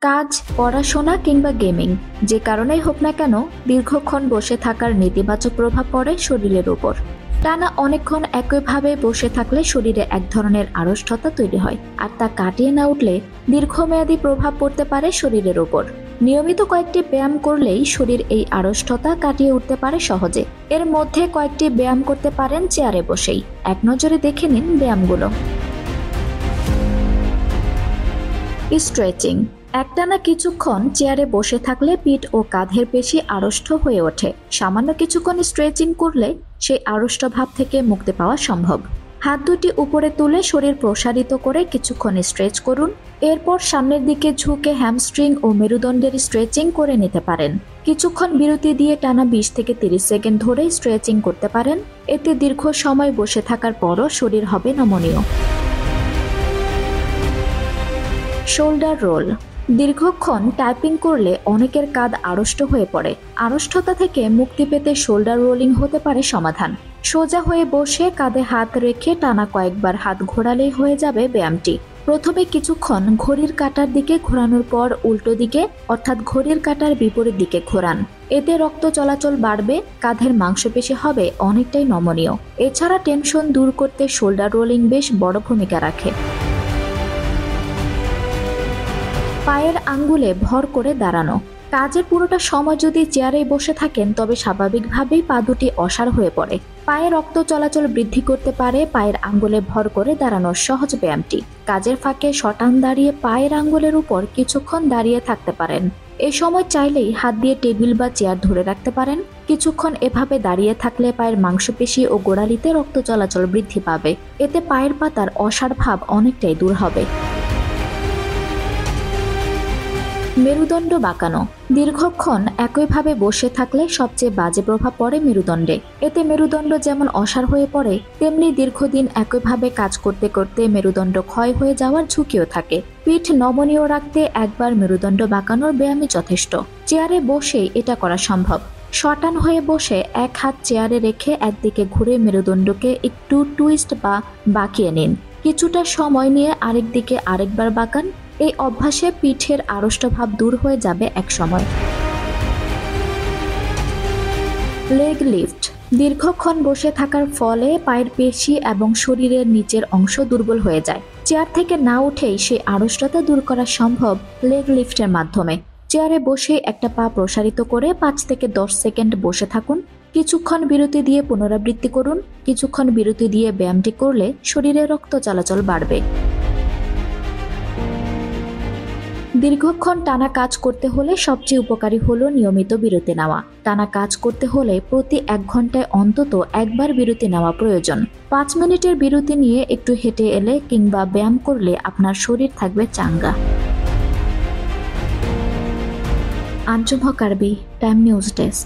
কাজ, পড়াশোনা কিংবা গেমিং, যে কারণেই হোক না কেন দীর্ঘক্ষণ বসে থাকার নেতিবাচক প্রভাব পড়ে শরীরের উপর। টানা অনেকক্ষণ একইভাবে বসে থাকলে শরীরে এক ধরনের আড়ষ্টতা তৈরি হয়, আর তা কাটিয়ে না উঠলে দীর্ঘমেয়াদী প্রভাব পড়তে পারে শরীরের উপর। নিয়মিত কয়েকটি ব্যায়াম করলেই শরীর এই আড়ষ্টতা কাটিয়ে উঠতে পারে সহজে। এর মধ্যে কয়েকটি ব্যায়াম করতে পারেন চেয়ারে বসেই। এক নজরে দেখে নিন ব্যায়ামগুলো। স্ট্রেচিং। একটানা কিছুক্ষণ চেয়ারে বসে থাকলে পিঠ ও কাঁধের পেশি আড়ষ্ট হয়ে ওঠে। সামান্য কিছুক্ষণ স্ট্রেচিং করলে সেই আড়ষ্ট ভাব থেকে মুক্তি পাওয়া সম্ভব। হাত দুটি উপরে তুলে শরীর প্রসারিত করে কিছুক্ষণ স্ট্রেচ করুন। এরপর সামনের দিকে ঝুঁকে হ্যামস্ট্রিং ও মেরুদণ্ডের স্ট্রেচিং করে নিতে পারেন। কিছুক্ষণ বিরতি দিয়ে টানা 20 থেকে 30 সেকেন্ড ধরে স্ট্রেচিং করতে পারেন। এতে দীর্ঘ সময় বসে থাকার পরও শরীর হবে নমনীয়। Shoulder role. দীর্ঘক্ষণ টাইপিং করলে অনেকের কাঁধ আড়ষ্ট হয়ে পড়ে। আড়ষ্টতা থেকে মুক্তি পেতে শোল্ডার রোলিং হতে পারে সমাধান। সোজা হয়ে বসে কাঁধে হাত রেখে টানা কয়েকবার হাত ঘোরালেই হয়ে যাবে ব্যায়ামটি। প্রথমে কিছুক্ষণ ঘড়ির কাঁটার দিকে ঘোরানোর পর উল্টো দিকে অর্থাৎ ঘড়ির কাঁটার বিপরীত দিকে ঘোরান। এতে রক্ত চলাচল বাড়বে, কাঁধের মাংসপেশি হবে অনেকটাই নমনীয়। এছাড়া টেনশন দূর করতে শোল্ডার রোলিং বেশ বড় ভূমিকা রাখে। পায়ের আঙ্গুলে ভর করে দাঁড়ানো। কাজের পুরোটা সময় যদি চেয়ারে বসে থাকেন তবে স্বাভাবিকভাবেই পা দুটি অসাড় হয়ে পড়ে। পায়ে রক্ত চলাচল বৃদ্ধি করতে পারে পায়ের আঙ্গুলে ভর করে দাঁড়ানোর সহজ ব্যায়ামটি। কাজের ফাঁকে শটান দাঁড়িয়ে পায়ের আঙ্গুলের উপর কিছুক্ষণ দাঁড়িয়ে থাকতে পারেন। এ সময় চাইলেই হাত দিয়ে টেবিল বা চেয়ার ধরে রাখতে পারেন। কিছুক্ষণ এভাবে দাঁড়িয়ে থাকলে পায়ের মাংসপেশি ও গোড়ালিতে রক্ত চলাচল বৃদ্ধি পাবে। এতে পায়ের পাতার অসাড় ভাব অনেকটাই দূর হবে। মেরুদণ্ড বাঁকানো। দীর্ঘক্ষণ একইভাবে বসে থাকলে সবচেয়ে বাজে প্রভাব পড়ে মেরুদণ্ডে। এতে মেরুদণ্ড যেমন অসাড় হয়ে পড়ে, তেমনি দীর্ঘদিন একইভাবে কাজ করতে করতে মেরুদণ্ড ক্ষয় হয়ে যাওয়ার ঝুঁকিও থাকে। পিঠ নমনীয় রাখতে একবার মেরুদণ্ড বাঁকানোর ব্যায়ামই যথেষ্ট। চেয়ারে বসেই এটা করা সম্ভব। শটান হয়ে বসে এক হাত চেয়ারে রেখে একদিকে ঘুরে মেরুদণ্ডকে একটু টুইস্ট বা বাঁকিয়ে নিন। কিছুটা সময় নিয়ে আরেক দিকে আরেকবার বাঁকান। এই অভ্যাসে পিঠের আড়ষ্ট ভাব দূর হয়ে যাবে এক সময়। Leg lift. দীর্ঘক্ষণ বসে থাকার ফলে পায়ের পেশি এবং শরীরের নিচের অংশ দুর্বল হয়ে যায়। চেয়ার থেকে না উঠেই সেই আড়ষ্টতা দূর করা সম্ভব লেগ লিফটের মাধ্যমে। চেয়ারে বসে একটা পা প্রসারিত করে 5 থেকে 10 সেকেন্ড বসে থাকুন। কিছুক্ষণ বিরতি দিয়ে পুনরাবৃত্তি করুন। কিছুক্ষণ বিরতি দিয়ে ব্যায়ামটি করলে শরীরে রক্ত চলাচল বাড়বে। দীর্ঘক্ষণ টানা কাজ করতে হলে সবচেয়ে উপকারী হলো নিয়মিত বিরতি নেওয়া। টানা কাজ করতে হলে প্রতি 1 ঘন্টায় অন্তত একবার বিরতি নেওয়া প্রয়োজন। 5 মিনিটের বিরতি নিয়ে একটু হেঁটে এলে কিংবা ব্যায়াম করলে আপনার শরীর থাকবে চাঙ্গা। আঞ্জুম হক আরবি, টাইম নিউজ ডেস্ক।